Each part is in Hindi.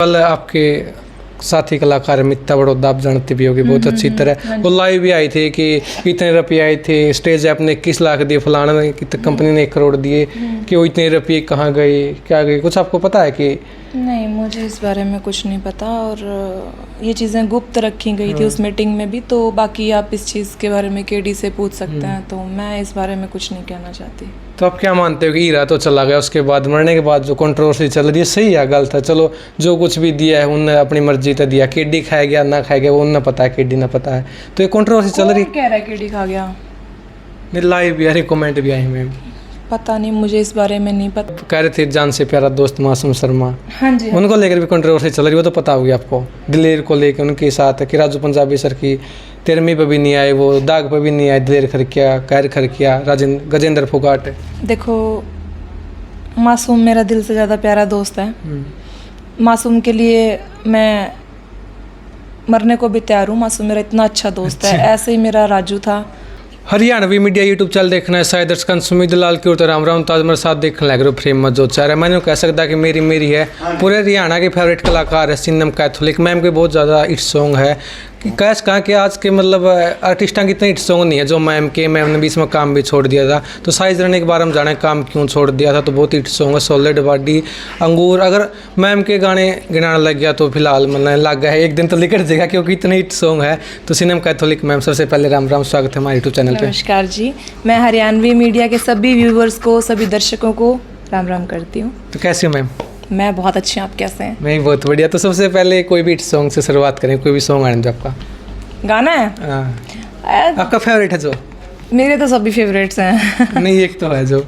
कल आपके साथी कलाकार मित्ता बड़ौदा आप जानते भी होगे बहुत अच्छी तरह, वो लाइव भी आए थे कि इतने रुपये आए थे, स्टेज आपने 21 लाख दिए, फलाना ने कंपनी ने 1 करोड़ दिए, कि वो इतने रुपये कहाँ गए क्या गए, कुछ आपको पता है कि? नहीं, मुझे इस बारे में कुछ नहीं पता और ये चीज़ें गुप्त रखी गई थी उस मीटिंग में भी। तो बाकी आप इस चीज़ के बारे में केडी से पूछ सकते हैं, तो मैं इस बारे में कुछ नहीं कहना चाहती। तो आप क्या मानते हो कि हीरा तो चला गया, उसके बाद मरने के बाद जो कंट्रोवर्सी चल रही है सही है गलत है? चलो जो कुछ भी दिया है उनने अपनी मर्जी से दिया, केडी खाया गया ना खाया गया वो उन्हें पता है, केडी ना पता है, तो ये कंट्रोवर्सी चल रही है। कह रहा है केडी खा गया, लाइव भी यार कमेंट भी आए मैम, पता नहीं, मुझे इस बारे में नहीं पता। कह रहे थे जान से प्यारा दोस्त मासूम शर्मा, हाँ जी, उनको लेकर भी कंट्रोवर्सी चल रही है, वो तो पता होगी आपको। दिलेर को लेकर उनके साथ कि राजू पंजाबी सर की 13वीं पे भी नहीं आए, वो दाग पे भी नहीं आए, दिलेर खरकिया, कैर खरकिया, गजेंद्र फोगाट। देखो मासूम मेरा दिल से ज़्यादा प्यारा दोस्त है, मासूम के लिए मैं मरने को भी तैयार हूँ। मासूम मेरा इतना अच्छा दोस्त है, ऐसे ही मेरा राजू था। हरियाणवी मीडिया यूट्यूब चैनल देखना है शायद दर्शक सुमित लाल की और राम राम ताज मेरे साथ देखने लग रहे हो फ्रेम में जो चाह रहा है, मैंने कह सकता कि मेरी है पूरे हरियाणा के फेवरेट कलाकार है सिन्नम कैथोलिक मैम के, बहुत ज़्यादा हिट सॉन्ग है। कैश कहाँ के आज के मतलब आर्टिस्टां की इतने हिट सॉन्ग नहीं है जो मैम ने बीच में काम भी छोड़ दिया था, तो साइज रहने के बारे में जाने काम क्यों छोड़ दिया था, तो बहुत हिट सॉन्ग है सॉलिड बॉडी अंगूर। अगर मैम के गाने गिनाने लग गया तो फिलहाल मतलब लग गया है एक दिन तो निकल जाएगा क्योंकि इतने हिट सॉन्ग है। तो सिन्नम कैथोलिक मैम सबसे पहले राम राम, स्वागत है हमारे यूट्यूब चैनल पे। नमस्कार जी, मैं हरियाणवी मीडिया के सभी व्यूवर्स को, सभी दर्शकों को राम राम करती हूँ। तो कैसे हो मैम? मैं बहुत अच्छी हूँ, आप कैसे हैं? मैं बहुत बढ़िया। तो सबसे पहले कोई भी हिट सॉन्ग से शुरुआत करें, कोई भी सॉन्ग आने जो आपका गाना है आपका फेवरेट है जो? मेरे तो सभी फेवरेट्स हैं। नहीं एक तो है जो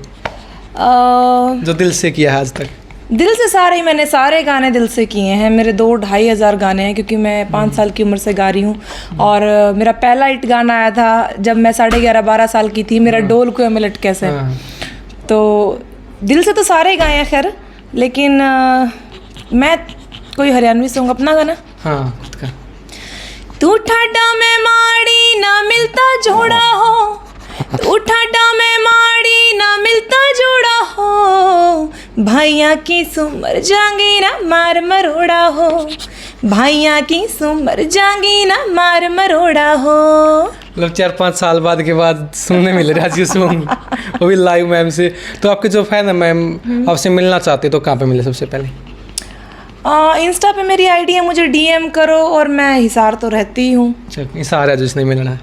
जो दिल से किया है आज तक। दिल से सारे ही, मैंने सारे गाने दिल से किए हैं। मेरे 2-2.5 हज़ार गाने हैं क्योंकि मैं 5 साल की उम्र से गा रही हूँ। और मेरा पहला हिट गाना आया था जब मैं 11.5-12 साल की थी, मेरा डोल को में लटके से। तो दिल से तो सारे ही गाए हैं खैर, लेकिन मैं कोई हरियाणवी सॉन्ग अपना गाना। हाँ खुद का। तू ठाडा में माड़ी ना मिलता जोड़ा हो, तू ठाडा में माड़ी ना मिलता जोड़ा हो, भाइया की सुमर जांगी ना मार मरोड़ा हो, भाइया की सुमर जांगी ना मार मरोड़ा हो। मतलब 4-5 साल बाद के बाद सुनने मिल रहा है सॉन्ग, वो भी लाइव मैम से। तो आपके जो फैन है मैम आपसे मिलना चाहते तो कहाँ पे मिले सबसे पहले? इंस्टा पे मेरी आईडी है, मुझे डीएम करो, और मैं हिसार तो रहती ही हूँ। अच्छा हिसार है जिसने मिलना है,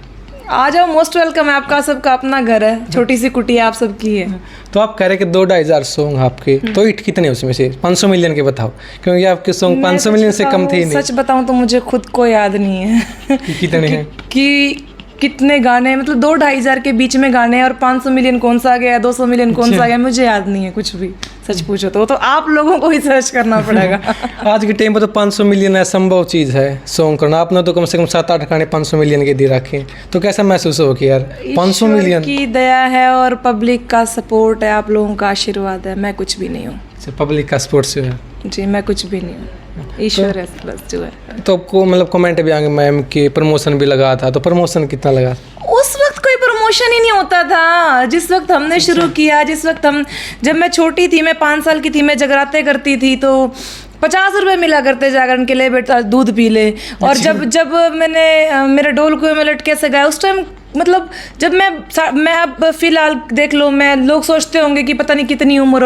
आ जाओ, मोस्ट वेलकम है, आपका सबका अपना घर है, छोटी सी कुटिया आप सबकी है। तो आप कह रहे कि 2-2.5 हज़ार सॉन्ग आपके, तो हिट कितने उसमें से? 500 मिलियन के बताओ, क्योंकि आपके सॉन्ग 500 मिलियन से कम थे ही नहीं। सच बताऊं तो मुझे खुद को याद नहीं है कितने हैं कि कितने गाने, मतलब 2-2.5 हज़ार के बीच में गाने हैं, और 500 मिलियन कौन सा आ गया, 200 मिलियन कौन सा आ गया, मुझे याद नहीं है कुछ भी। सच पूछो तो आप लोगों को ही सर्च करना पड़ेगा। आज के टाइम पर तो 500 मिलियन असंभव चीज़ है सॉन्ग करना। आपने तो कम से कम 7-8 गाने 500 मिलियन के दे रखे, तो कैसा महसूस हो कि यार 500 मिलियन की दया है और पब्लिक का सपोर्ट है, आप लोगों का आशीर्वाद है, मैं कुछ भी नहीं हूँ। पब्लिक का सपोर्ट से है जी, मैं कुछ भी नहीं हूँ, ईश्वर है बस जो है। तो आपको मतलब कमेंट भी आएंगे मैम के प्रमोशन भी लगा था, तो प्रमोशन कितना लगा? उस वक्त कोई प्रमोशन ही नहीं होता था जिस वक्त हमने शुरू किया। जब मैं छोटी थी, मैं 5 साल की थी, मैं जगराते करती थी, तो 50 रुपये मिला करते जागरण के लिए, बेटा दूध पी ले। और जब मैंने मेरा डोल कुएं में लटके से गाया उस टाइम, मतलब जब मैं अब फिलहाल देख लो, मैं लोग सोचते होंगे कि पता नहीं कितनी उम्र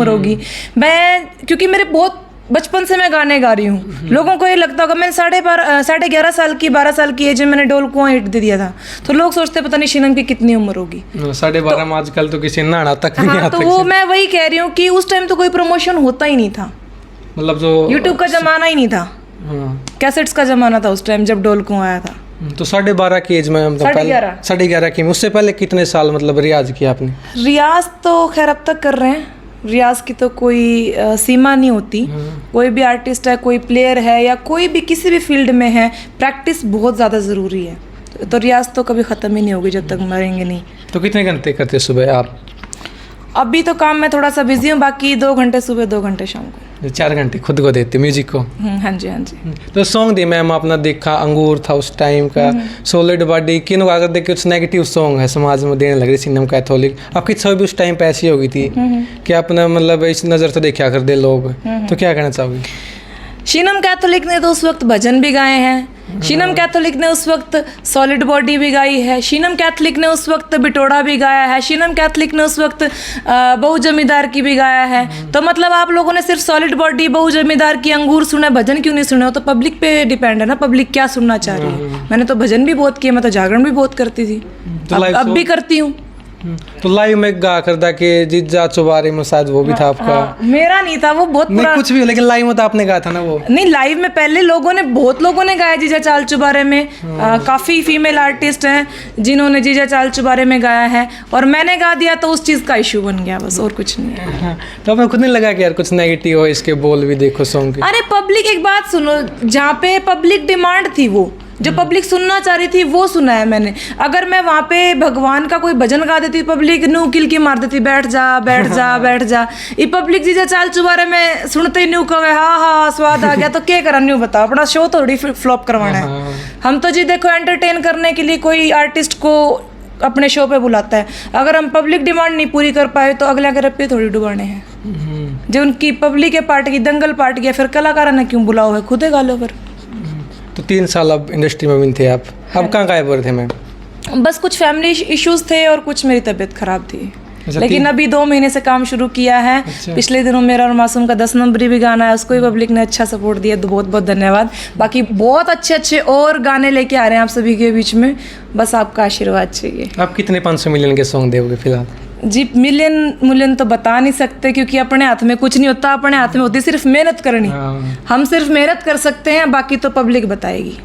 होगी, मैं क्योंकि मेरे बहुत बचपन से मैं गाने गा रही हूँ। लोगों को ये लगता होगा, मैंने 11.5 साल की 12 साल की एज में मैंने डोल कुआं हिट दे दिया था, तो लोग सोचते पता नहीं शिनम की कितनी उम्र होगी। 12.5 में आजकल तो किसी नहाना तक नहीं आता। तो वो मैं वही कह रही हूँ कि उस टाइम तो कोई प्रमोशन होता ही नहीं था, मतलब जो यूट्यूब का जमाना ही नहीं था, कैसेट्स का जमाना था उस टाइम जब डोल कुआं आया था। तो 12.5 की एज में, 11.5 की में, उससे पहले कितने साल मतलब रियाज किया आपने? रियाज तो खैर अब तक कर रहे हैं, रियाज की तो कोई सीमा नहीं होती। कोई भी आर्टिस्ट है, कोई प्लेयर है, या कोई भी किसी भी फील्ड में है, प्रैक्टिस बहुत ज़्यादा ज़रूरी है। तो रियाज तो कभी ख़त्म ही नहीं होगी जब तक मरेंगे नहीं। तो कितने घंटे करते सुबह आप? अभी तो काम में थोड़ा सा बिजी हूँ, बाकी 2 घंटे सुबह, 2 घंटे शाम को। 4 घंटे खुद को देते म्यूजिक को? हाँ जी, हाँ जी। तो सॉन्ग दे मैम आपने देखा, अंगूर था उस टाइम का, सॉलिड बॉडी, किन अगर देखे कुछ नेगेटिव सॉन्ग है समाज में देने लग रही सिन्नम कैथोलिक, आपकी छवि भी उस टाइम पे ऐसी हो गई थी कि आपने मतलब इस नज़र से देखा कर दे लोग, तो क्या कहना चाहोगे? शीनम कैथोलिक ने तो उस वक्त भजन भी गाए हैं, शीनम कैथोलिक ने उस वक्त सॉलिड बॉडी भी गाई है, शीनम कैथोलिक ने उस वक्त बिटोड़ा भी गाया है, शीनम कैथोलिक ने उस वक्त बहू जमींदार की भी गाया है। तो मतलब आप लोगों ने सिर्फ सॉलिड बॉडी, बहू जमींदार की, अंगूर सुने, भजन क्यों नहीं सुने? हो तो पब्लिक पे डिपेंड है ना, पब्लिक क्या सुनना चाह रही है। मैंने तो भजन भी बहुत किए, मैं तो जागरण भी बहुत करती थी, अब भी करती हूँ। तो लाइव में गा करता कि जीजा चुबारे में शायद वो भी था आपका? मेरा नहीं था वो, बहुत नहीं कुछ भी हो, लेकिन लाइव में तो आपने गाया था ना वो? नहीं, लाइव में पहले बहुत लोगों ने गाया जीजा चाल चुबारे में। काफी फीमेल आर्टिस्ट हैं जिन्होंने जीजा चाल चुबारे में गाया है, और मैंने गा दिया तो उस चीज का इशू बन गया, बस और कुछ नहीं है। तो आपको खुद नहीं लगा कि यार कुछ नेगेटिव हो, इसके बोल भी देखो सॉन्ग के? अरे पब्लिक, एक बात सुनो, जहाँ पे पब्लिक डिमांड थी, वो जो पब्लिक सुनना चाह रही थी वो सुना है मैंने। अगर मैं वहाँ पे भगवान का कोई भजन गा देती, पब्लिक नू किलकी मार देती, बैठ जा बैठ जा बैठ जा। ये पब्लिक जीजा चाल चुबारे में सुनते ही न्यू कहे हाँ हाँ स्वाद आ गया, तो क्या करा न्यू बताओ? अपना शो थोड़ी फ्लॉप करवाना है। हम तो जी देखो एंटरटेन करने के लिए कोई आर्टिस्ट को अपने शो पे बुलाता है, अगर हम पब्लिक डिमांड नहीं पूरी कर पाए तो अगले अगर पे थोड़ी डुबाने हैं। जो उनकी पब्लिक है पार्ट की, दंगल पार्ट की, फिर कलाकारा ने क्यों बुलाओ है, खुदे गा लो फिर। तो 3 साल अब इंडस्ट्री में भी थे आप, अब कहाँ गायब हो रहे थे मैम? बस कुछ फैमिली इश्यूज थे और कुछ मेरी तबीयत खराब थी। अच्छा, लेकिन अभी 2 महीने से काम शुरू किया है। अच्छा। पिछले दिनों मेरा और मासूम का 10 नंबरी भी गाना है, उसको भी पब्लिक ने अच्छा सपोर्ट दिया, तो बहुत बहुत धन्यवाद। बाकी बहुत अच्छे अच्छे और गाने लेके आ रहे हैं आप सभी के बीच में, बस आपका आशीर्वाद चाहिए। आप कितने 500 मिलियन के सॉन्ग दोगे फिलहाल? जी मिलियन तो बता नहीं सकते, क्योंकि अपने हाथ में कुछ नहीं होता, अपने हाथ में होती सिर्फ मेहनत करनी। हम सिर्फ मेहनत कर सकते हैं, बाकी तो पब्लिक बताएगी।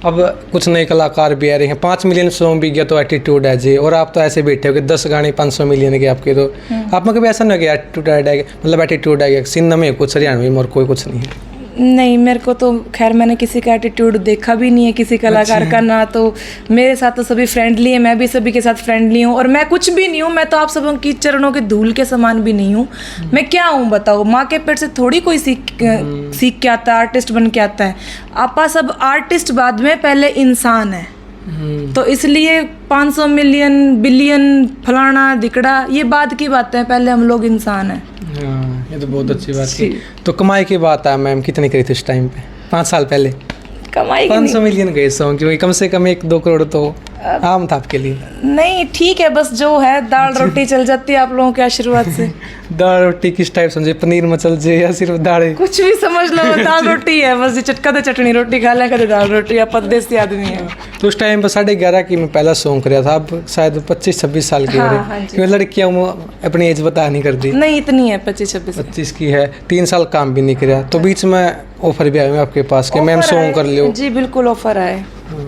अब कुछ नए कलाकार भी आ रहे हैं, 5 मिलियन सॉन्ग भी गया तो एटीट्यूड है जी, और आप तो ऐसे बैठे हो कि 10 गाने 500 मिलियन के आपके, तो आप में कभी ऐसा नहीं हो कि एटीट्यूड है, मतलब एटीट्यूड है सिन्हा में कुछ, हरियाणा में और कोई कुछ नहीं है? नहीं, मेरे को तो खैर मैंने किसी का एटीट्यूड देखा भी नहीं है, किसी कलाकार का ना, तो मेरे साथ तो सभी फ्रेंडली है, मैं भी सभी के साथ फ्रेंडली हूँ, और मैं कुछ भी नहीं हूँ, मैं तो आप सबों की चरणों के धूल के समान भी नहीं हूँ। मैं क्या हूँ बताओ? माँ के पेट से थोड़ी कोई सीख के आता है, आर्टिस्ट बन के आता है। आपा सब आर्टिस्ट बाद में, पहले इंसान है। तो इसलिए 500 मिलियन बिलियन फलाना दिकड़ा ये बाद की बात है, पहले हम लोग इंसान हैं। हाँ, ये तो बहुत अच्छी बात है। तो कमाई की बात है मैम, कितनी करी थी उस टाइम पे 5 साल पहले? कमाई 500 मिलियन गए सॉन्ग, क्योंकि कम से कम 1-2 करोड़ तो आम था आपके लिए। नहीं ठीक है, बस जो है दाल रोटी चल जाती है आप लोगों के आशीर्वाद से। दाल रोटी किस टाइप समझे, पनीर मचल जे या सिर्फ दाल? कुछ भी समझ लो, दाल रोटी है बस, कदे चटनी रोटी खा लें, कदे दाल रोटी। आप देसी आदमी है। तो उस टाइम पर 11:30 की मैं पहला सॉन्ग कराया था, अब शायद 25-26 साल की हो रही, क्योंकि लड़कियां अपनी एज बता नहीं करती। नहीं इतनी है, 25-26 की है। 3 साल काम भी नहीं किया, तो बीच में ऑफर भी आया आपके पास कि मैम सॉन्ग कर लियो? जी बिल्कुल ऑफर आए,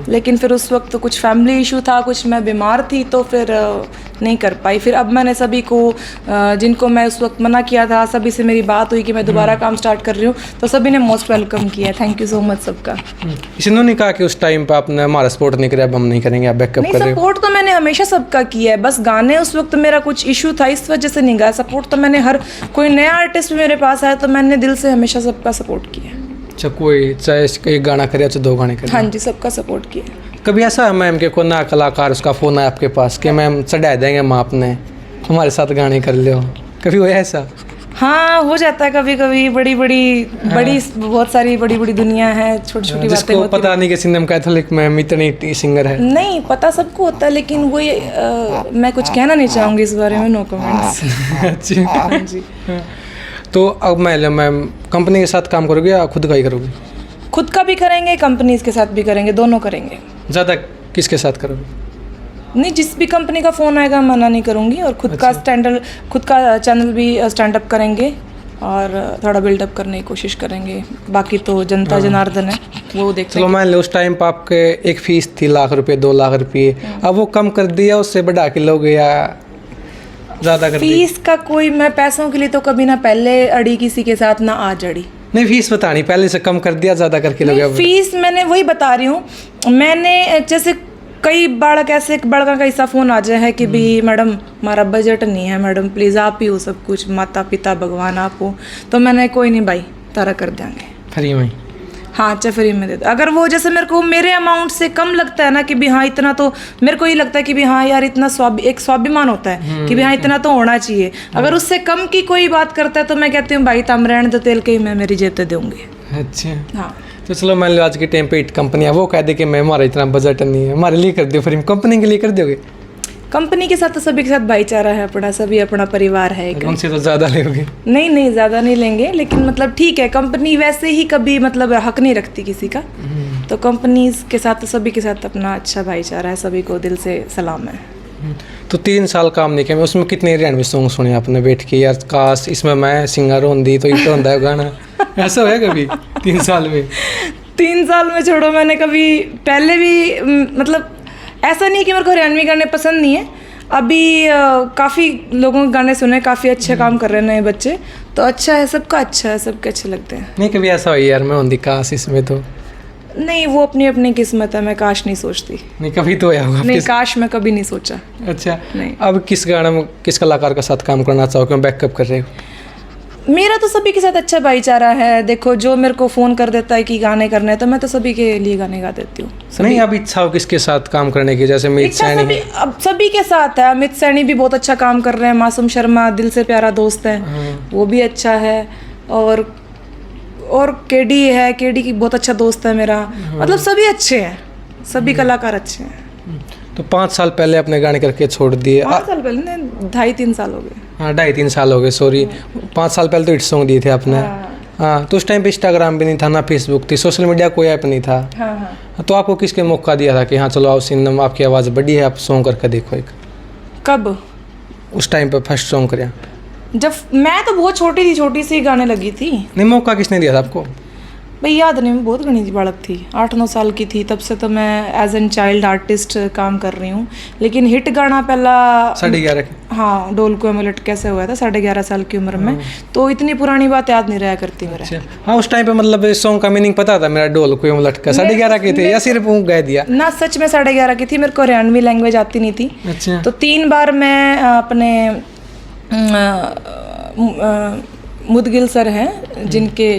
लेकिन फिर उस वक्त तो कुछ फैमिली इशू था, कुछ मैं बीमार थी, तो फिर नहीं कर पाई। फिर अब मैंने सभी को जिनको मैं उस वक्त मना किया था, सभी से मेरी बात हुई कि मैं दोबारा काम स्टार्ट कर रही हूँ, तो सभी ने मोस्ट वेलकम किया। थैंक यू सो मच सबका। इसने नहीं कहा कि उस टाइम पे आपने हमारा सपोर्ट नहीं किया, अब हम नहीं करेंगे, आप बैकअप कर रहे हो? सपोर्ट तो मैंने हमेशा सबका किया है, बस गाने उस वक्त मेरा कुछ इशू था, इस वजह से नहीं गाया। सपोर्ट तो मैंने हर कोई नया आर्टिस्ट मेरे पास आया तो मैंने दिल से हमेशा सबका सपोर्ट किया। अच्छा, कोई चाहे एक गाना करे चाहे 2 गाने करे? हाँ जी, सबका सपोर्ट किया। कभी ऐसा है मैम कि कोई नया कलाकार उसका फ़ोन आया आपके पास कि मैम चढ़ा देंगे हम आपने, हमारे साथ गाने कर लो, कभी हुआ ऐसा? हाँ हो जाता है कभी कभी, बड़ी बहुत सारी बड़ी दुनिया है, छोटी छोटी बातें होती पता नहीं कि शीनम कैथोलिक मैम इतनी सिंगर है। नहीं पता सबको होता है, लेकिन वो मैं कुछ कहना नहीं चाहूँगी इस बारे में, नो कमेंट्स। हाँ जी। तो अब मैम कंपनी के साथ काम करोगे या खुद का ही करोगे? खुद का भी करेंगे, कंपनीज के साथ भी करेंगे, दोनों करेंगे। ज़्यादा किसके साथ करोगे? नहीं, जिस भी कंपनी का फ़ोन आएगा मना नहीं करूँगी, और खुद का खुद का चैनल भी स्टैंड अप करेंगे और थोड़ा बिल्डअप करने की कोशिश करेंगे। बाकी तो जनता जनार्दन है, वो देख। चलो मान लो उस टाइम पर आपके एक फीस थी लाख रुपए, 2 लाख रुपये, अब वो कम कर दिया, उससे बढ़ा के लोगे या ज़्यादा कर? फीस का कोई, मैं पैसों के लिए तो कभी ना पहले अड़ी किसी के साथ, ना आज अड़ी। नहीं, फीस बतानी, पहले से कम कर दिया, ज़्यादा करके लोगे? फीस मैंने वही बता रही हूँ, मैंने जैसे कई बार ऐसे बड़का का ऐसा फ़ोन आ जाए है कि भी मैडम हमारा बजट नहीं है, मैडम प्लीज़ आप ही हो सब कुछ, माता पिता भगवान आप हो, तो मैंने कोई नहीं भाई तारा कर देंगे फ्री में। हाँ अच्छा, फ्री में दे दो। अगर वो जैसे मेरे को मेरे अमाउंट से कम लगता है ना कि भी हाँ इतना, तो मेरे को ये लगता है कि भी हाँ यार इतना एक स्वाभिमान होता है कि भी हाँ इतना तो होना चाहिए। अगर उससे कम की कोई बात करता है तो मैं कहती हूँ भाई तम रहने दो, तेल के ही मैं मेरी जेब पे दूंगी। अच्छा, हाँ। तो चलो मान लो आज के टाइम पे कंपनियाँ वो कह दे कि मैं हमारा इतना बजट नहीं है, हमारे लिए कर दो फिल्म, कंपनी के लिए कर दोगे? कंपनी के साथ तो सभी के साथ भाईचारा है अपना, सभी अपना परिवार है एक। उनसे तो ज़्यादा लोगे? नहीं नहीं, ज़्यादा नहीं लेंगे, लेकिन मतलब ठीक है, कंपनी वैसे ही कभी मतलब हक नहीं रखती किसी का, तो कंपनी के साथ तो सभी के साथ अपना अच्छा भाईचारा है, सभी को दिल से सलाम है। तो 3 साल काम नहीं किया, मैं उसमें कितने हरियाणवी सॉन्ग सुने आपने बैठ के, यार काश इसमें मैं सिंगर होंदी तो ये तो होता है गाना, ऐसा है कभी 3 साल में? 3 साल में छोड़ो, मैंने कभी पहले भी मतलब ऐसा नहीं कि मेरे को हरियाणवी गाने पसंद नहीं है, अभी काफ़ी लोगों के गाने सुने, काफ़ी अच्छे काम कर रहे हैं नए बच्चे, तो अच्छा है, सबका अच्छा है, सबके अच्छे लगते हैं। नहीं कभी ऐसा हो यार मैं होंदी काश इसमें, तो नहीं, वो अपनी अपनी किस्मत है, मैं काश नहीं सोचती। नहीं कभी तो आया होगा नहीं, काश मैं कभी नहीं सोचा। अच्छा, नहीं। अब किस गाने में किस कलाकार के साथ काम करना चाहो, क्यों बैकअप कर रहे हो? मेरा तो सभी के साथ अच्छा भाईचारा है, देखो जो मेरे को फ़ोन कर देता है कि गाने करने हैं, तो मैं तो सभी के लिए गाने गा देती हूँ। नहीं अब इच्छा हो किसके साथ काम करने की, जैसे अमित इच्छा सैनी सभी, अब सभी के साथ है, अमित सैनी भी बहुत अच्छा काम कर रहे हैं, मासूम शर्मा दिल से प्यारा दोस्त है, वो भी अच्छा है, और केडी है, केडी की बहुत अच्छा दोस्त है मेरा, मतलब सभी अच्छे हैं, सभी कलाकार अच्छे हैं। तो 5 साल पहले अपने गाने करके छोड़ दिए? 5 साल पहले नहीं, 2.5-3 साल हो गए। हाँ 2.5-3 साल हो गए, सॉरी। 5 साल पहले तो हिट सॉन्ग दिए थे आपने। हाँ, तो उस टाइम पे इंस्टाग्राम भी नहीं था, ना फेसबुक थी, सोशल मीडिया कोई ऐप नहीं था। हाँ। तो आपको किसके मौका दिया था कि हाँ चलो आओ सिंगम, आपकी आवाज़ बड़ी है, आप सॉन्ग करके देखो एक? कब? उस टाइम पे फर्स्ट सॉन्ग कराया? जब मैं तो बहुत छोटी थी, छोटी सी गाने लगी थी। नहीं मौका किसने दिया था आपको? भाई याद नहीं, मैं बहुत घनी बालक थी, 8-9 साल की थी, तब से तो मैं एज एन चाइल्ड आर्टिस्ट काम कर रही हूँ, लेकिन हिट गाना पहला 11.5 हाँ डोल को मैं लटके से हुआ था 11.5 साल की उम्र में, तो इतनी पुरानी बात याद नहीं रहा करती मेरे। अच्छा, हाँ उस टाइम पे मतलब सॉन्ग का मीनिंग पता था मेरा, डोल को लटका 11.5 के थे या सिर्फ वो गा दिया? ना सच में 11.5 की थी, मेरे को हरियाणवी लैंग्वेज आती नहीं थी। अच्छा, तो 3 बार मैं अपने मुदगिल सर हैं जिनके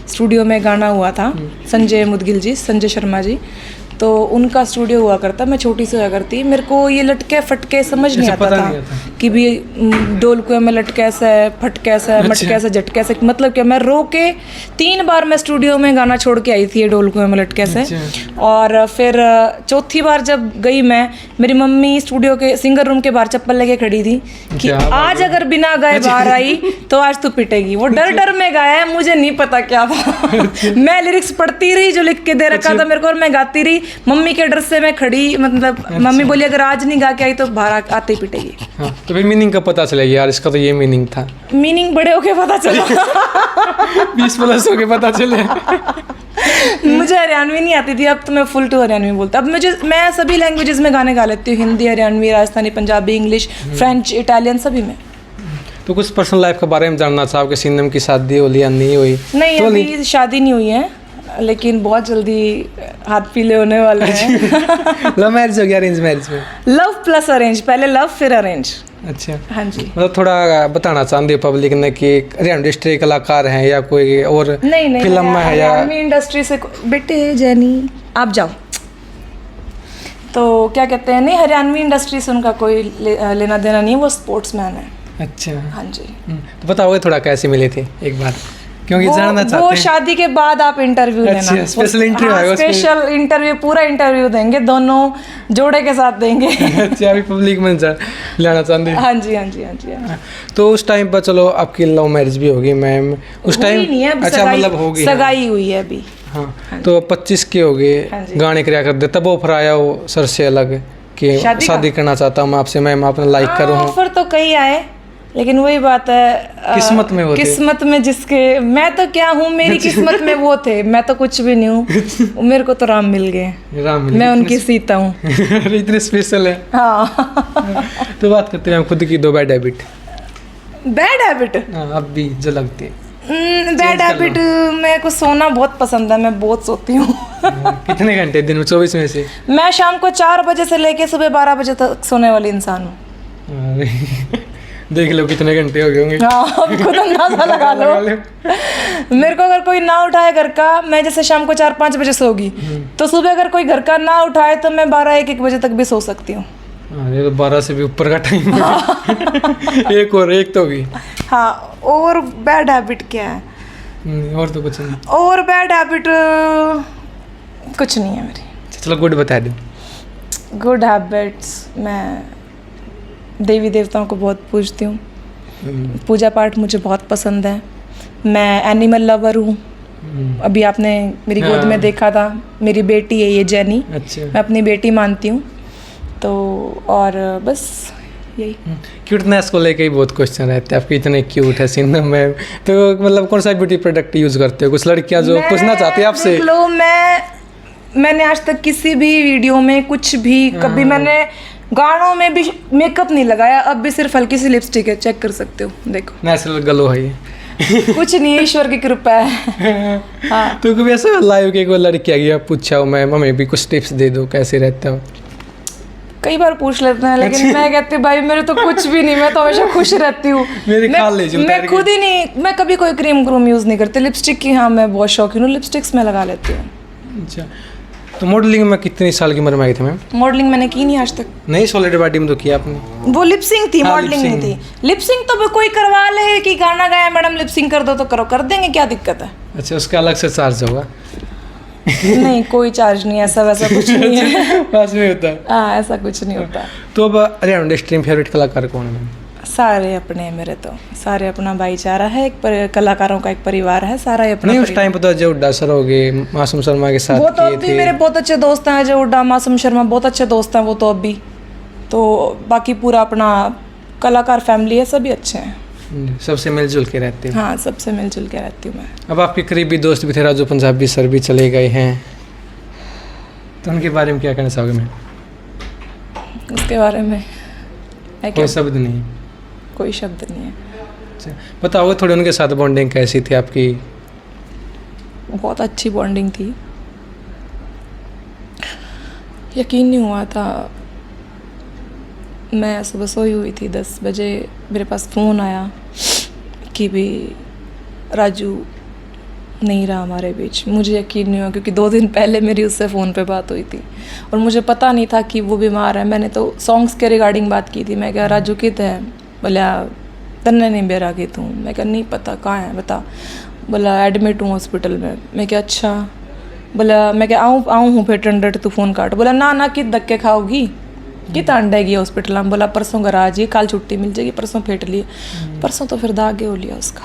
स्टूडियो में गाना हुआ था, संजय मुदगिल जी, संजय शर्मा जी, तो उनका स्टूडियो हुआ करता, मैं छोटी सी हुआ करती, मेरे को ये लटके फटके समझ नहीं आता था कि भी डोल कुएं में लटके ऐसा है, फटके ऐसा है, मटके ऐसा, झटके ऐसा, मतलब क्या मैं रो के 3 बार मैं स्टूडियो में गाना छोड़ के आई थी ये डोल कुएं में लटके से। और फिर चौथी बार जब गई मैं, मेरी मम्मी स्टूडियो के सिंगर रूम के बाहर चप्पल लेके खड़ी थी कि आज अगर बिना गाए बाहर आई तो आज तू पिटेगी। वो डर डर में गाया है, मुझे नहीं पता क्या था। मैं लिरिक्स पढ़ती रही जो लिख के दे रखा था मेरे को, और मैं गाती रही, मम्मी के डर से मैं खड़ी, मतलब मम्मी बोली अगर आज नहीं गा के आई तो बाहर आते ही पिटेगी। हाँ, तो फिर मीनिंग का पता चला यार इसका तो ये मीनिंग था? मीनिंग बड़े होके पता चला। 20+ होके पता चले। मुझे हरियाणवी नहीं आती थी, अब तो मैं फुल टू हरियाणवी बोलता, अब मैं सभी लैंग्वेजेस में गाने गा लेती हूँ, Hindi, Haryanvi, Rajasthani, Punjabi, English, French, Italian, सभी में। तो कुछ पर्सनल लाइफ के बारे में जानना चाहो कि सिंधम की शादी होली या नहीं हुई? नहीं तो अभी शादी नहीं हुई है, लेकिन बहुत जल्दी हाथ पीले होने वाले हैं। लव मैरिज हो गया, अरेंज मैरिज में? लव प्लस अरेंज, पहले लव फिर अरेंज। अच्छा, हाँ जी। मतलब थोड़ा बताना चाहते हो पब्लिक ने कि हरियाणा इंडस्ट्री कलाकार हैं या कोई और नहीं फिल्म में है या इंडस्ट्री से? बेटे जैनी आप जाओ, तो क्या कहते हैं, नहीं हरियाणवी इंडस्ट्री से उनका कोई लेना देना नहीं है, वो स्पोर्ट्समैन है। अच्छा, हाँ जी। तो बताओगे थोड़ा कैसे मिले थे एक बार, क्योंकि जानना चाहते वो हैं। शादी के बाद आप इंटरव्यू लेना, स्पेशल इंटरव्यू आएगा उसमें। स्पेशल इंटरव्यू, पूरा इंटरव्यू देंगे, दोनों जोड़े के साथ देंगे। अच्छा, अभी पब्लिक में लेना चाहते हैं? हाँ जी, हाँ जी, हाँ जी, हाँ। तो उस टाइम पर चलो आपकी लव मैरिज भी होगी मैम उस टाइम? नहीं है, अच्छा, मतलब होगी, सगाई हुई है अभी। हाँ, तो 25 के हो गए, गाने क्रिया कर दे, तब ऑफर आया वो सर से अलग कि शादी करना चाहता हूँ आपसे, मैम आपने लाइक करो। ऑफर तो कई आए, लेकिन वही बात है, किस्मत में होते, किस्मत में जिसके, मैं तो क्या हूँ, मेरी किस्मत में वो थे, मैं तो कुछ भी नहीं हूँ, मेरे को तो राम मिल गए, मैं उनकी सीता हूँ। इतने स्पेशल है। हाँ। तो बात करते हैं हम खुद की 2 बैड हैबिट। Bad habit? हाँ, अब भी जो लगती है। बैड हैबिट, मेरे को सोना बहुत पसंद है, मैं बहुत सोती हूँ। कितने घंटे दिन में 24 में से? मैं शाम को 4 बजे से लेके सुबह 12 बजे तक सोने वाली इंसान हूँ। देख लो कितने घंटे हो गए होंगे। हाँ, खुद अंदाजा लगा लो। मेरे को अगर कोई ना उठाए घर का, मैं जैसे शाम को 4-5 बजे सोगी, तो सुबह अगर कोई घर का ना उठाए तो मैं 12-1 बजे तक भी सो सकती हूँ। ये तो 12 से भी ऊपर का टाइम है। एक तो होगी। हाँ, और बैड हैबिट क्या है? और तो कुछ नहीं। और बैड हैबिट कुछ नहीं है मेरी। चलो गुड बता दो। गुड हैबिट्स, मैं देवी देवताओं को बहुत पूजती हूँ, पूजा पाठ मुझे बहुत पसंद है, मैं एनिमल लवर हूँ। अभी आपने मेरी गोद में देखा था, मेरी बेटी है ये जेनी, अच्छा। मैं अपनी बेटी मानती हूँ। तो और बस यही। क्यूटनेस को लेके ही बहुत क्वेश्चन रहते हैं आपके, इतने क्यूट है सिन्नम मैम। तो मतलब कौन सा ब्यूटी प्रोडक्ट यूज़ करते हो? कुछ लड़कियां जो पूछना चाहती है आपसे। देख लो, मैंने आज तक किसी भी वीडियो में कुछ भी कभी मैंने गानों में भी मेकअप नहीं लगाया। अब भी सिर्फ हल्की सी लिपस्टिक है, चेक कर सकते हो, देखो नेचुरल ग्लो है ये। कुछ नहीं, ईश्वर की कृपा है। हाँ। तो कभी ऐसा लाइव के कोई लड़की आ गई, पूछा हो मैम हमें भी कुछ टिप्स दे दो, कैसे रहता हो? कई बार पूछ लेते हैं, लेकिन मैं कहती हूँ भाई मेरे तो कुछ भी नहीं, मैं तो हमेशा खुश रहती हूँ। मैं खुद ही नहीं, मैं कभी कोई क्रीम यूज़ नहीं करती। लिपस्टिक की हाँ मैं बहुत शौकीन हूँ, लिपस्टिक्स मैं लगा लेती हूँ। अच्छा, तो मॉडलिंग में कितनी साल की उम्र में आई थी मैम? मॉडलिंग मैंने की नहीं आज तक। नहीं, सॉलिड बॉडी में तो किया आपने। वो लिपसिंग थी, हाँ, मॉडलिंग नहीं थी। लिपसिंग तो कोई करवा ले कि गाना गाया मैडम लिपसिंग कर दो तो करो, कर देंगे, क्या दिक्कत है? अच्छा, उसका अलग से चार्ज होगा? नहीं, कोई चार्ज नहीं, ऐसा वैसा कुछ नहीं है। पास में होता है। हाँ, ऐसा कुछ नहीं होता। तो अब हरियाणा इंडस्ट्री में फेवरेट कलाकार कौन है मैम? सारे अपने हैं मेरे, तो सारे अपना भाईचारा है, एक कलाकारों का एक परिवार है, सारा ही अपना। नहीं, उस टाइम पे तो अजय हुड्डा सर हो गए, मासूम शर्मा के साथ वो तो किए अभी थे। मेरे बहुत अच्छे दोस्त हैं, अजय हुड्डा, मासूम शर्मा बहुत अच्छे दोस्त हैं वो तो अभी। तो बाकी पूरा अपना कलाकार फैमिली है, सभी अच्छे हैं। सबसे मिलजुल के रहते हैं। हाँ, सबसे मिलजुल के रहती हूँ मैं। अब आपके करीबी दोस्त भी थे, राजू पंजाबी सर भी चले गए हैं, तो उनके बारे में क्या कहना चाहोगे मैम? उसके बारे में कोई शब्द नहीं। कोई शब्द नहीं है। अच्छा, बताओगे थोड़ी उनके साथ बॉन्डिंग कैसी थी आपकी? बहुत अच्छी बॉन्डिंग थी, यकीन नहीं हुआ था। मैं सुबह सोई हुई थी, 10 बजे मेरे पास फ़ोन आया कि भी राजू नहीं रहा हमारे बीच। मुझे यकीन नहीं हुआ, क्योंकि 2 दिन पहले मेरी उससे फ़ोन पे बात हुई थी और मुझे पता नहीं था कि वो बीमार है। मैंने तो सॉन्ग्स के रिगार्डिंग बात की थी। मैं क्या राजू कित है? बोला तन्ने नहीं बेरा की तू। मैं क्या नहीं पता, कहाँ है बता। बोला एडमिट हूँ हॉस्पिटल में। मैं क्या अच्छा। बोला मैं क्या आऊँ हूँ फिर 100 तू फ़ोन काट। बोला ना कित धक्के खाओगी, कित अंडेगी हॉस्पिटल में। बोला परसों घर आ जाइए, कल छुट्टी मिल जाएगी, परसों फेंट लिए। परसों तो फिर दागे हो लिया उसका।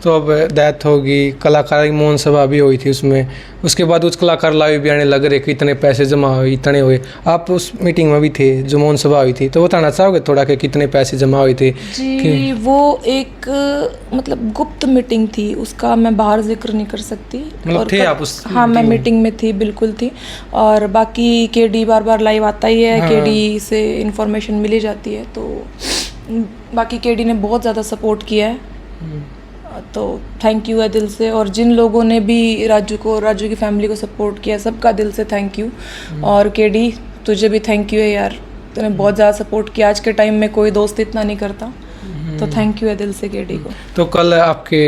तो अब डेथ होगी। कलाकार की मौन सभा भी हुई थी उसमें, उसके बाद उस कलाकार लाइव भी आने लग रहे कि इतने पैसे जमा हुए, इतने हुए। आप उस मीटिंग में भी थे जो मौन सभा हुई थी, तो बताना चाहोगे थोड़ा कि कितने पैसे जमा हुए थे? जी, वो एक मतलब गुप्त मीटिंग थी, उसका मैं बाहर जिक्र नहीं कर सकती। मतलब थे आप उस? हाँ, मैं मीटिंग में थी, बिल्कुल थी। और बाकी केडी बार लाइव आता ही है। हाँ। केडी से इंफॉर्मेशन मिली जाती है, तो बाकी केडी ने बहुत ज़्यादा सपोर्ट किया है, तो थैंक यू है दिल से। और जिन लोगों ने भी राजू की फैमिली को सपोर्ट किया, सबका दिल से थैंक यू। और केडी तुझे भी थैंक यू है यार, तूने बहुत ज़्यादा सपोर्ट किया। आज के टाइम में कोई दोस्त इतना नहीं करता, तो थैंक यू है दिल से केडी को। तो कल आपके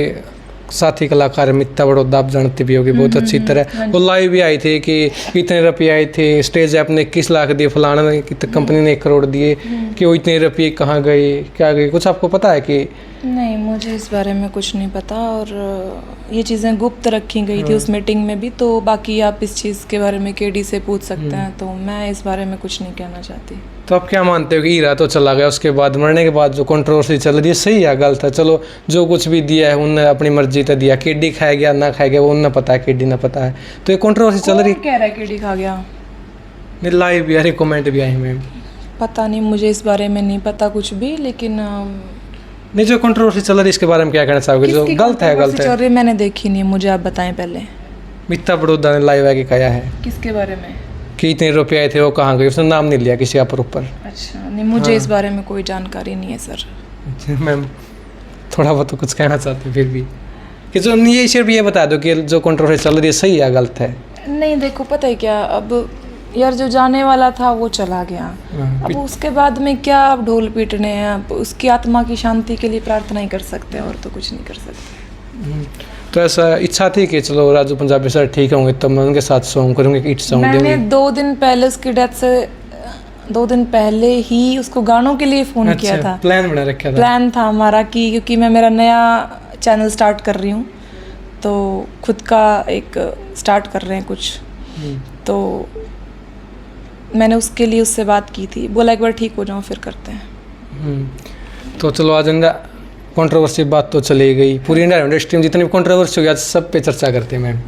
साथी कलाकार मित्ता बड़ौदा, आप जानते भी होगी बहुत अच्छी तरह, वो लाइव भी आए थे कि इतने रुपये आए थे, स्टेज आपने 21 लाख दिए, फलाना ने कंपनी ने 1 करोड़ दिए, कि वो इतने रुपये कहाँ गए, क्या गए, कुछ आपको पता है कि? नहीं, मुझे इस बारे में कुछ नहीं पता, और ये चीज़ें गुप्त रखी गई थी उस मीटिंग में भी। तो बाकी आप इस चीज़ के बारे में केडी से पूछ सकते हैं, तो मैं इस बारे में कुछ नहीं कहना चाहती। तो आप क्या मानते हो कि हीरा तो चला गया, उसके बाद मरने के बाद जो कंट्रोवर्सी चल रही है, सही है गलत है? चलो जो कुछ भी दिया है उनने अपनी मर्जी से दिया, केडी खाया गया ना खाया गया वो उन्हें पता है, केडी ना पता है। तो ये कंट्रोवर्सी चल रही, कह रहा है केडी खा गया, लाइव भी आ रही, कमेंट भी आए मैम। पता नहीं, मुझे इस बारे में नहीं पता कुछ भी, लेकिन नहीं, जो कंट्रोवर्सी चल रही है इसके बारे में क्या कहना चाहोगे? जो गलत है गलत है। मैंने देखी नहीं है, मुझे आप बताएं पहले। मित्ता बड़ौदा ने लाइव आके कहा है किसके बारे में? कि इतने रुपये आए थे, वो कहाँ गए, उसने नाम नहीं लिया किसी का प्रॉपर। अच्छा, नहीं मुझे इस बारे में कोई जानकारी नहीं है सर। मैम थोड़ा बहुत तो कुछ कहना चाहते फिर भी, कि जो ये सिर्फ ये बता दो कि जो कंट्रोवर्सी चल रही है सही है गलत है? नहीं देखो, पता है क्या, अब यार जो जाने वाला था वो चला गया, अब उसके बाद में क्या अब ढोल पीटने हैं, अब उसकी आत्मा की शांति के लिए प्रार्थना ही कर सकते हैं, और तो कुछ नहीं कर सकते। तो ऐसा इच्छा थी कि चलो राजू पंजाबी सर ठीक होंगे तब मैं उनके साथ सॉन्ग करूँगी, कि सॉन्ग मैंने 2 दिन पहले उसकी डेथ से 2 दिन पहले ही उसको गानों के लिए फ़ोन किया था। प्लान बना रखा था? प्लान था हमारा कि क्योंकि मैं मेरा नया चैनल स्टार्ट कर रही हूँ, तो खुद का एक स्टार्ट कर रहे हैं कुछ, तो मैंने उसके लिए उससे बात की थी, बोला एक बार ठीक हो जाऊँ फिर करते हैं। तो चलो आज कंट्रोवर्सी बात तो चली गई, पूरी इंडिया इंडस्ट्री में जितनी भी कंट्रोवर्सी हो गया सब पे चर्चा करते हैं मैम।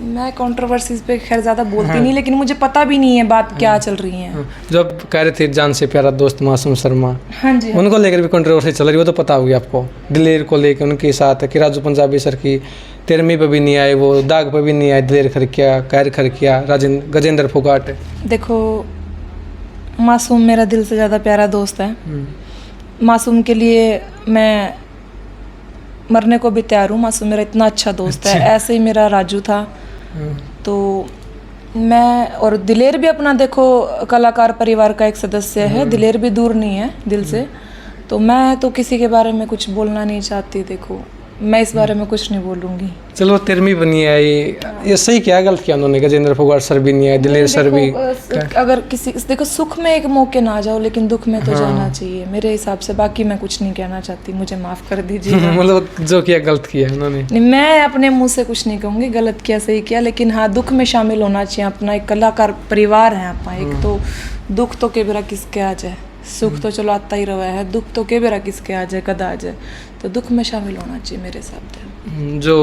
मैं कंट्रोवर्सीज पे खैर ज़्यादा बोलती नहीं, लेकिन मुझे पता भी नहीं है बात क्या चल रही है। जब कह रहे थे जान से प्यारा दोस्त मासूम शर्मा, हाँ जी, उनको लेकर भी कंट्रोवर्सी चल रही है, वो तो पता होगी आपको। दिलेर को लेकर उनके साथ कि राजू पंजाबी सर की 13वीं पे भी नहीं आए, वो दाग पे भी नहीं आए, दिलेर खरकिया, कैर खरकिया, गजेंद्र फोगाट। देखो मासूम मेरा दिल से ज़्यादा प्यारा दोस्त है, मासूम के लिए मैं मरने को भी तैयार हूँ। मासूम मेरा इतना अच्छा दोस्त है, ऐसे ही मेरा राजू था। तो मैं और दिलेर भी अपना देखो कलाकार परिवार का एक सदस्य है, दिलेर भी दूर नहीं है दिल से। तो मैं तो किसी के बारे में कुछ बोलना नहीं चाहती, देखो मैं इस बारे में कुछ नहीं बोलूँगी। चलो 13वीं बनी आई, ये सही क्या गलत किया उन्होंने? गजेंद्र फोगाट सर भी नहीं आए, दिलेर सर भी। अगर किसी देखो सुख में एक मौके ना जाओ, लेकिन दुख में तो जाना चाहिए मेरे हिसाब से। बाकी मैं कुछ नहीं कहना चाहती, मुझे माफ़ कर दीजिए। मतलब जो किया गलत किया उन्होंने। नहीं, मैं अपने मुंह से कुछ नहीं कहूँगी गलत किया सही किया, लेकिन हाँ दुख में शामिल होना चाहिए। अपना एक कलाकार परिवार है अपना एक, तो दुख तो के बेरा किसके आ जाए, सुख तो चलो आता ही रहा है, दुख तो के बेरा किसके आ जाए, कदा आ जाए, तो दुख में शामिल होना चाहिए मेरे हिसाब से। जो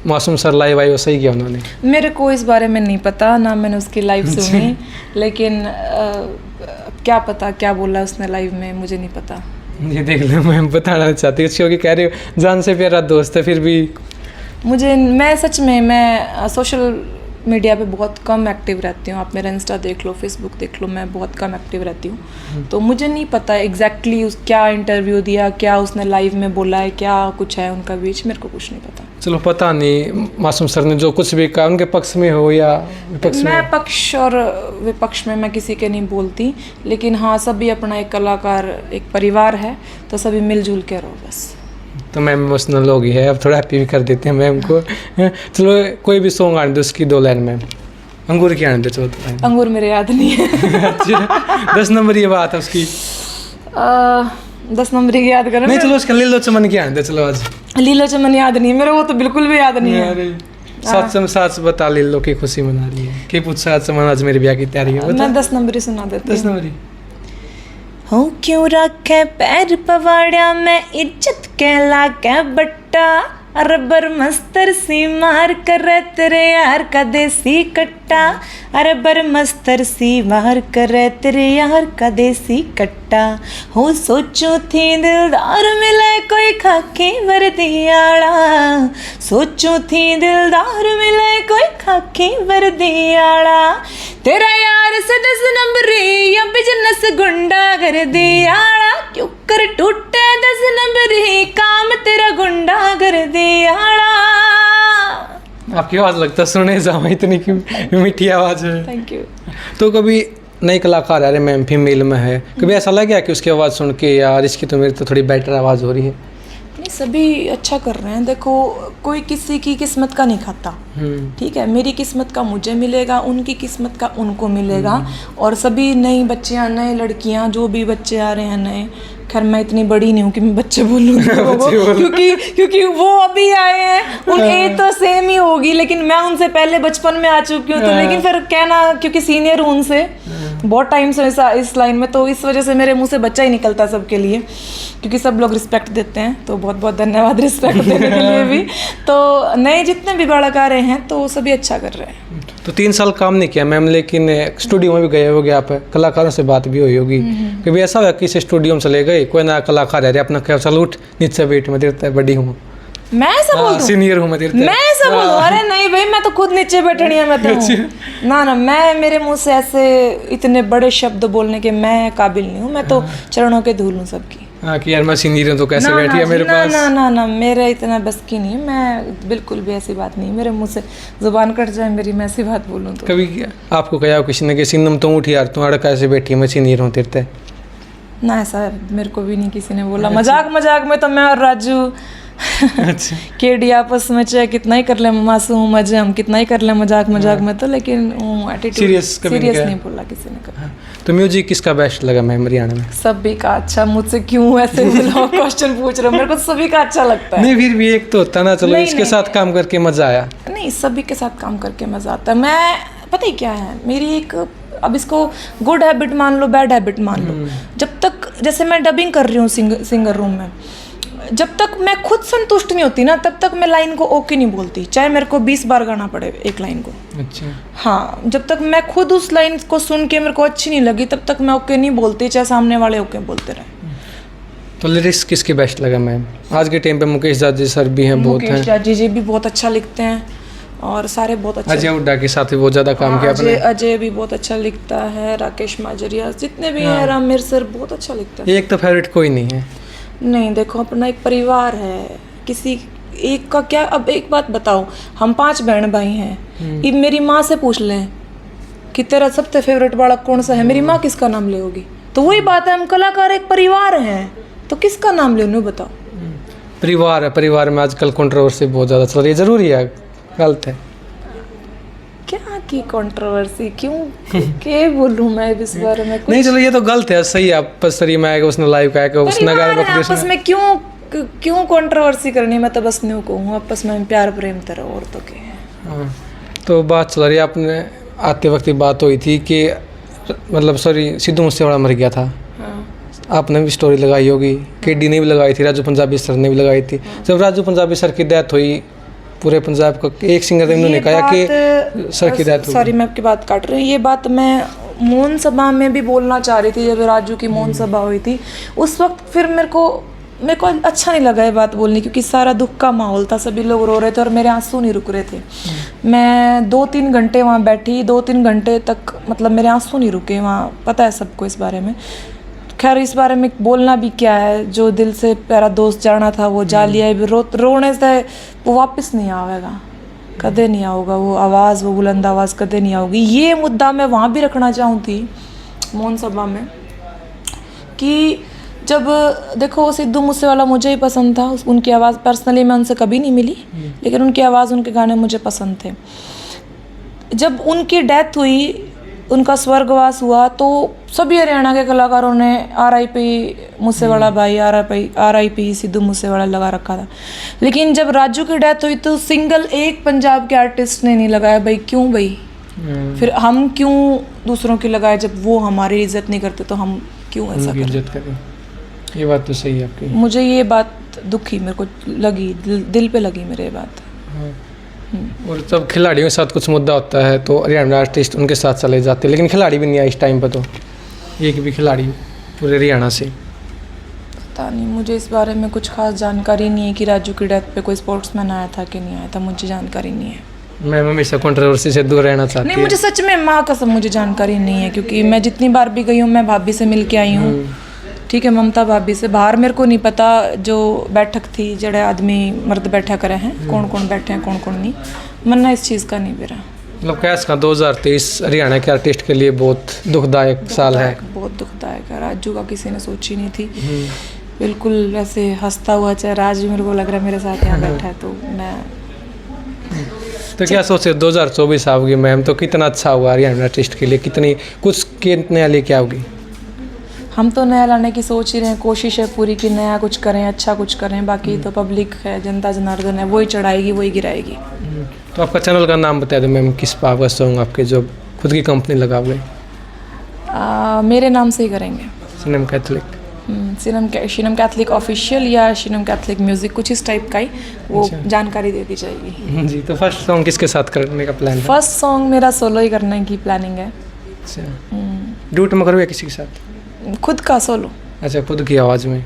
मासूम सर लाइव आई वो सही किया उन्होंने? मेरे को इस बारे में नहीं पता, ना मैंने उसकी लाइव सुनी, लेकिन क्या पता क्या बोला उसने लाइव में, मुझे नहीं पता। ये देख लो, मैं बताना चाहती हूँ क्योंकि कह रही हूँ जान से प्यारा दोस्त है, फिर भी मैं सच में मैं सोशल मीडिया पे बहुत कम एक्टिव रहती हूँ। आप मेरा इंस्टा देख लो, फेसबुक देख लो, मैं बहुत कम एक्टिव रहती हूँ। तो मुझे नहीं पता एग्जैक्टली उस क्या इंटरव्यू दिया, क्या उसने लाइव में बोला है, क्या कुछ है उनका बीच, मेरे को कुछ नहीं पता। चलो पता नहीं मासूम सर ने जो कुछ भी कहा उनके पक्ष में हो या विपक्ष में। मैं पक्ष और विपक्ष में मैं किसी के नहीं बोलती, लेकिन हाँ सभी अपना एक कलाकार एक परिवार है, तो सभी मिलजुल के रहो बस। तो मैम इमोशनल हो गई है, अब थोड़ा हैप्पी भी कर देते हैं मैम को। चलो कोई भी सॉन्ग आने दो, उसकी 2 लाइन मैम। अंगूर की आने दो चलो। अंगूर मेरे याद नहीं है। अच्छा 10 नंबर ये बात है उसकी। 10 नंबर की याद करो। नहीं चलो उसका लीलो चमन की आने दो चलो आज। लीलो चमन याद नहीं है मेरे, वो तो बिल्कुल भी याद नहीं है। साथ बता लीलो की खुशी मना रही है कि पूछ साथ चमन आज मेरे ब्याह की तैयारी है। मैं 10 नंबर ही सुना देती हूँ। 10 नंबर ही। हो क्यों रखे पैर पवाड़िया में इज्जत के लाके बट्टा, रबर मस्तर सी मार कर तेरे यार का देसी कट्टा, रबर मस्तर सी मार कर तेरे यार का देसी कट्टा। हो सोचूं थी दिलदार मिले कोई खाकी वर्दियाड़ा, सोचूं थी दिलदार मिले कोई खाकी वर्दियाड़ा, तेरा यार से 10 नंबरी या बिजनेस गुंडा कर दियाड़ा, क्यों कर टूटे 10 नंबरी काम तेरा गुंडा कर दियाड़ा। आपकी आवाज़ लगता सुने जाओ, इतनी की मीठी आवाज़ है। Thank you. तो कभी नई कलाकार आ रहे मैम फीमेल में है, कभी ऐसा लगा कि उसकी आवाज़ सुन के यार इसकी तो मेरी तो थोड़ी बेटर आवाज़ हो रही है? नहीं, सभी अच्छा कर रहे हैं। देखो कोई किसी की किस्मत का नहीं खाता, ठीक है। मेरी किस्मत का मुझे मिलेगा, उनकी किस्मत का उनको मिलेगा। और सभी नई बच्चियां, नए लड़कियां, जो भी बच्चे आ रहे हैं नए, खैर मैं इतनी बड़ी नहीं हूँ कि मैं बच्चे बोलूँ क्योंकि वो अभी आए हैं, उन एज तो सेम ही होगी, लेकिन मैं उनसे पहले बचपन में आ चुकी हूँ। तो लेकिन फिर कहना, क्योंकि सीनियर हूँ उनसे बहुत टाइम से इस लाइन में, तो इस वजह से मेरे मुंह से बच्चा ही निकलता है सबके लिए, क्योंकि सब लोग रिस्पेक्ट देते हैं। तो बहुत बहुत धन्यवाद रिस्पेक्ट देने के लिए भी। तो नए जितने भी कलाकार हैं तो सभी अच्छा कर रहे हैं। तो 3 साल काम नहीं किया मैम, लेकिन स्टूडियो में भी गए होगे आप, कलाकारों से बात भी हुई होगी। कभी ऐसा हुआ किसी स्टूडियो में चले गए, कोई नया कलाकार है अपना क्या, चल उठ नीचे बैठ, मैं तेरे बड़ी हूँ, मैं ऐसा बोल दूं? सीनियर हूँ मैं ऐसा बोल दूं? अरे नहीं भाई, मैं तो खुद नीचे बैठनी है, मैं तो ना मैं मेरे मुंह से ऐसे इतने बड़े शब्द बोलने के मैं काबिल नहीं हूँ। मैं तो चरणों के धूल हूँ सबकी। हाँ कि यार मैं सीनियर हूँ तो कैसे बैठी है मेरे पास। ना मेरे इतना बस की नहीं है, मैं बिल्कुल भी ऐसी बात नहीं, मेरे मुंह से जुबान कट जाए मेरी, मैं ऐसी बात बोलूँ तो। कभी आपको कहा किसी ने कि सिन्नम तो उठ यार तू अड़ कैसे बैठी है, मैं सीनियर हूँ तेरे? ना ऐसा मेरे को भी नहीं किसी ने बोला। मजाक में तो मैं और राजू अच्छा। केडी आपस में चाहे कितना ही कर ले मासूम मजे, हम कितना ही कर ले मजाक में तो, लेकिन एटीट्यूड Serious कभी नहीं सीरियस किया? नहीं बोला किसी ने कभी। तो म्यूजिक किसका बेस्ट लगा मैम हरियाणा में? सभी का अच्छा। मुझसे क्यों ऐसे क्वेश्चन पूछ रहे हो? मेरे को सभी का अच्छा लगता है। नहीं फिर भी एक तो होता ना, चलो नहीं, इसके नहीं, साथ काम करके मजा आया। नहीं, सभी के साथ काम करके मजा आता है। मैं पता ही क्या है मेरी एक, अब इसको गुड हैबिट मान लो बैड हैबिट मान लो, जब तक जैसे मैं डबिंग कर रही हूँ सिंगर रूम में, जब तक मैं खुद संतुष्ट नहीं होती ना तब तक मैं लाइन को ओके नहीं बोलती, चाहे मेरे को 20 बार गाना पड़े एक लाइन को। अच्छा। हाँ, जब तक मैं खुद उस लाइन को सुन के मेरे को अच्छी नहीं लगी तब तक मैं ओके नहीं बोलती, चाहे सामने वाले ओके बोलते रहे। तो लिरिक्स किसकी बेस्ट लगा मैम? आज के टाइम पे मुकेश जाजी सर भी हैं, बहुत हैं। मुकेश जाजी जी भी बहुत अच्छा लिखते हैं और सारे बहुत अच्छे। अजय हुड्डा के साथ भी बहुत ज़्यादा काम किया आपने। अजय भी बहुत अच्छा लिखता है, राकेश माजरिया, जितने भी हैं, रामवीर सर बहुत अच्छा लिखता है। एक तो फेवरेट कोई नहीं है? नहीं, देखो अपना एक परिवार है, किसी एक का क्या। अब एक बात बताओ, हम 5 बहन भाई हैं, ये मेरी माँ से पूछ लें कि तेरा सबसे फेवरेट बालक कौन सा है, मेरी माँ किसका नाम लेगी? तो वही बात है, हम कलाकार एक परिवार हैं, तो किसका नाम ले उन्हें बताओ। परिवार है, परिवार में आजकल कंट्रोवर्सी बहुत ज़्यादा चल रही है, ज़रूरी है गलत है? क्या की कंट्रोवर्सी, क्यों के बोलूं मैं इस बारे में कुछ? नहीं चलो ये तो गलत है, सही है। आपस सरी में आएगा उसने लाइव का आएगा उसने परिवार गाया है, आपस में क्यों कंट्रोवर्सी करनी? मैं तो बस न्यू कहूँ, आपस में प्यार प्रेम तरह और तो क्या है। हाँ, तो बात चल रही है, आपने आते वक्त बात हुई थी कि मतलब सॉरी सिद्धू मूसेवाला मर गया था। हाँ। आपने भी स्टोरी लगाई होगी, केडी ने भी लगाई थी, राजू पंजाबी सर ने भी लगाई थी। जब राजू पंजाबी सर की डेथ हुई पूरे पंजाब का एक सिंगर ने उन्होंने कहा कि सर की डेथ हुई। सॉरी मैं आपकी बात काट रही हूँ, ये बात मैं मौन सभा में भी बोलना चाह रही थी जब राजू की मौन सभा हुई थी उस वक्त। फिर मेरे को अच्छा नहीं लगा ये बात बोलनी, क्योंकि सारा दुख का माहौल था, सभी लोग रो रहे थे और मेरे आंसू नहीं रुक रहे थे। मैं 2-3 घंटे वहाँ बैठी, 2-3 घंटे तक मतलब मेरे आंसू नहीं रुके वहाँ। पता है सबको इस बारे में, खैर इस बारे में बोलना भी क्या है, जो दिल से प्यारा दोस्त जाना था वो जा लिया है, रोने से वो वापस नहीं आवेगा, कदे नहीं आऊगा वो आवाज़, वो बुलंद आवाज़ कदे नहीं आऊगी। ये मुद्दा मैं वहाँ भी रखना चाहूँ थी मौन सभा में कि जब देखो सिद्धू मूसेवाला मुझे ही पसंद था, उनकी आवाज़ पर्सनली मैं उनसे कभी नहीं मिली, लेकिन उनकी आवाज़ उनके गाने मुझे पसंद थे। जब उनकी डेथ हुई, उनका स्वर्गवास हुआ, तो सभी हरियाणा के कलाकारों ने RIP मूसेवाला भाई, RIP सिद्धू मूसेवाला लगा रखा था। लेकिन जब राजू की डेथ हुई तो सिंगल एक पंजाब के आर्टिस्ट ने नहीं लगाया। भाई क्यों भाई? फिर हम क्यों दूसरों की लगाए? जब वो हमारी इज्जत नहीं करते तो हम क्यों ऐसा करें? ये बात तो सही है आपकी। मुझे ये बात दुखी मेरे को लगी, दिल पे लगी मेरे ये बात। और जब खिलाड़ियों के साथ कुछ मुद्दा होता है तो हरियाणा आर्टिस्ट उनके साथ चले जाते हैं, लेकिन खिलाड़ी भी नहीं आए इस टाइम पर, तो एक भी खिलाड़ी पूरे हरियाणा से। पता नहीं, मुझे इस बारे में कुछ खास जानकारी नहीं है कि राजू की डेथ पे कोई स्पोर्ट्समैन आया था कि नहीं आया था, मुझे जानकारी नहीं है। मैं हमेशा कंट्रोवर्सी से दूर रहना चाहती हूँ। नहीं, मुझे सच में माँ कसम मुझे जानकारी नहीं है, क्योंकि मैं जितनी बार भी गई हूँ मैं भाभी से मिल के आई हूँ, ठीक है, ममता भाभी से। बाहर मेरे को नहीं पता जो बैठक थी, जड़े आदमी मर्द बैठा करे हैं, कौन कौन बैठे हैं कौन कौन नहीं, मन्ना इस चीज़ का नहीं मेरा। मतलब कैस का 2023 हरियाणा के आर्टिस्ट के लिए बहुत दुखदायक साल है। बहुत दुखदायक है। राजू का किसी ने सोची नहीं थी, बिल्कुल ऐसे हंसता हुआ चाहे राज मेरे को लग रहा है मेरे साथ यहाँ बैठा है, तो मैं तो क्या सोचे 2024 आओगी मैम, तो कितना अच्छा हुआ हरियाणा आर्टिस्ट के लिए, कितनी कुछ नया लेके आओगी? हम तो नया लाने की सोच ही रहे हैं, कोशिश है पूरी कि नया कुछ करें, अच्छा कुछ करें। बाकी तो पब्लिक है, जनता जनार्दन है, वही चढ़ाएगी वही गिराएगी। तो आपका चैनल का नाम बता दो मैम, किस पाव का सॉन्ग आपके जो खुद की कंपनी लगाओगे? मेरे नाम से ही करेंगे, सिनम कैथलिक। शिनम कैथलिक ऑफिशियल या शिनम कैथलिक म्यूजिक, कुछ इस टाइप का ही वो जानकारी दे दी जाएगी। जी, तो फर्स्ट सॉन्ग किसके साथ करने का प्लान है? फर्स्ट सॉन्ग मेरा सोलो ही करने की प्लानिंग है। अच्छा, डूट में करोगे किसी के साथ? खुद का सोलो। अच्छा, खुद की आवाज़ में।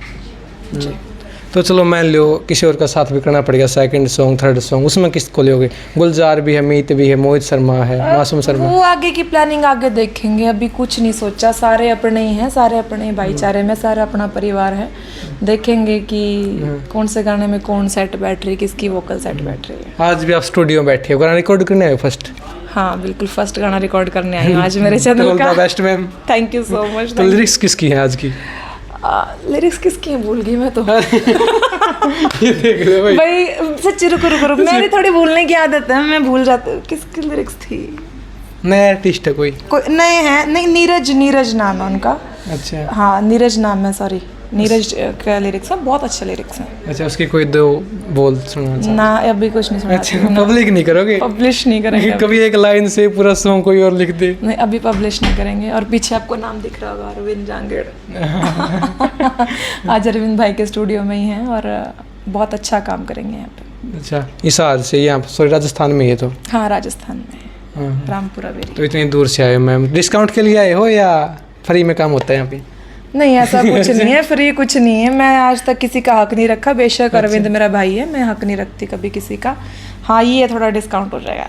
तो चलो मान लो किसी और का साथ भी करना पड़ेगा, सेकंड सॉन्ग थर्ड सॉन्ग, उसमें किसको लोगे? गुलजार भी है, मीत भी है, मोहित शर्मा है, मासूम शर्मा। वो आगे की प्लानिंग आगे देखेंगे, अभी कुछ नहीं सोचा। सारे अपने ही हैं, सारे अपने ही भाईचारे में, सारा अपना परिवार है। देखेंगे कि कौन से गाने में कौन सेट बैठ रही, किसकी वोकल सेट बैठ रही है। आज भी आप स्टूडियो में बैठे हो, गाना रिकॉर्ड करने आए फर्स्ट? हाँ बिल्कुल, फर्स्ट गाना रिकॉर्ड करने आई हूँ आज मेरे चैनल का। Best ma'am, thank you so much. तो लिरिक्स किसकी हैं आज की? लिरिक्स किसकी हैं भूल गई मैं तो। ये देख लो भाई। भाई सच्ची रुको मेरी थोड़ी भूलने की आदत है, मैं भूल जाती हूँ किसकी लिरिक्स थी। नया आर्टिस्ट है कोई? नए हैं, नहीं नीरज नाम है उनका। अच्छा हाँ नीरज नाम है, सॉरी नीरज का लिरिक्स है, बहुत अच्छे लिरिक्स हैं। अच्छा, उसकी कोई दो बोल सुना चाहते? ना अभी कुछ नहीं सुना। अच्छा, पब्लिक नहीं करोगे? पब्लिश नहीं करेंगे कभी एक लाइन से पूरा सॉन्ग कोई और लिख दे। नहीं अभी पब्लिश नहीं करेंगे। और पीछे आपको नाम दिख रहा होगा, अरविंद जांगेड़। आज अरविंद भाई के स्टूडियो में ही हैं और बहुत अच्छा काम करेंगे यहाँ पे। अच्छा, हिसार से यहाँ सॉरी राजस्थान में ही है तो? हाँ राजस्थान में, हाँ। रामपुरा बेरी। तो इतनी दूर से आए मैम, डिस्काउंट के लिए आए हो या फ्री में काम होता है यहाँ पे? नहीं ऐसा कुछ नहीं है, फ्री कुछ नहीं है। मैं आज तक किसी का हक नहीं रखा, बेशक अरविंद मेरा भाई है, मैं हक नहीं रखती कभी किसी का। हाँ ये थोड़ा डिस्काउंट हो जाएगा।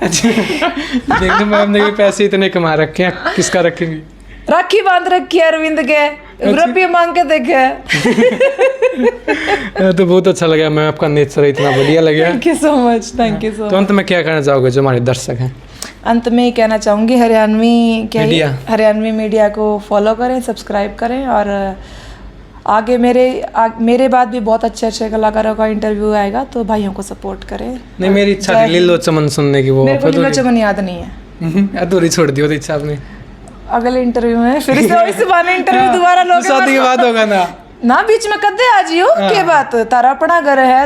देखो मैम ने भी पैसे इतने कमा रखे हैं, किसका रखेंगी? राखी बांध रखी है अरविंद के, रुपये मांग के देखे। तो बहुत अच्छा लगा मैम, आपका नेचर इतना बढ़िया लगा। Thank you so much, thank you so तो अंत में क्या कहना चाहोगे जो हमारे दर्शक हैं? अंत में ही कहना चाहूँगी मीडिया। हरियाणवी मीडिया को फॉलो करें, सब्सक्राइब करें और आगे मेरे बाद भी बहुत अच्छे अच्छे कलाकारों का इंटरव्यू आएगा, तो भाइयों को सपोर्ट करें। नहीं मेरी इच्छा थी लीलो चमन सुनने की, वो मेरे को लीलो चमन याद नहीं है। अधूरी छोड़ दी वो तो इच्छा आपने। अगले इंटरव्यू में फिर से इसी बहाने इंटरव्यू दोबारा लोगे। शादी के बाद होगा ना? ना बीच में कदे आ जियो के बात, तारा अपना घर है,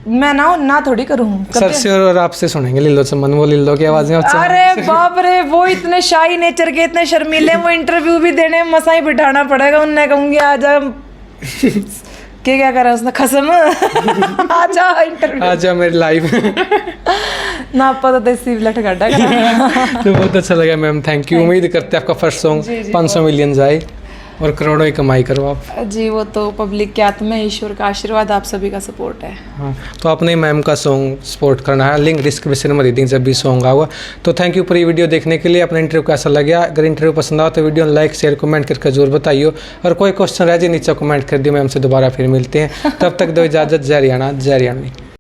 मैं ना थोड़ी करूँ। सर से और आपसे सुनेंगे लीलो चमन, वो लीलो की आवाजें। अरे बाप रे, वो इतने शाही नेचर के, इतने शर्मीले, वो इंटरव्यू भी देने में मसा ही बिठाना पड़ेगा। उनने कहूँगी आजा क्या करा उसने, खसम आजा इंटरव्यू, आजा मेरी लाइफ। ना पता देसी लठ गड्ढा। तो बहुत अच्छा लगा मैम, थैंक यू। उम्मीद करते हैं आपका फर्स्ट सॉन्ग 500 मिलियन जाए और करोड़ों की कमाई करो आप। जी वो तो पब्लिक के हाथ में, ईश्वर का आशीर्वाद, आप सभी का सपोर्ट है। हाँ, तो आपने मैम का सॉन्ग सपोर्ट करना है, लिंक डिस्क्रिप्शन में दे देंगे जब भी सॉन्ग आएगा। तो थैंक यू पूरी वीडियो देखने के लिए। अपना इंटरव्यू कैसा लगा? अगर इंटरव्यू पसंद आओ तो वीडियो लाइक शेयर कमेंट करके जरूर बताइए, और कोई क्वेश्चन रह जाए नीचे कमेंट कर दिए, मैम से दोबारा फिर मिलते हैं। तब तक दो इजाज़त। जय हरियाणा, जय हरियाणवी।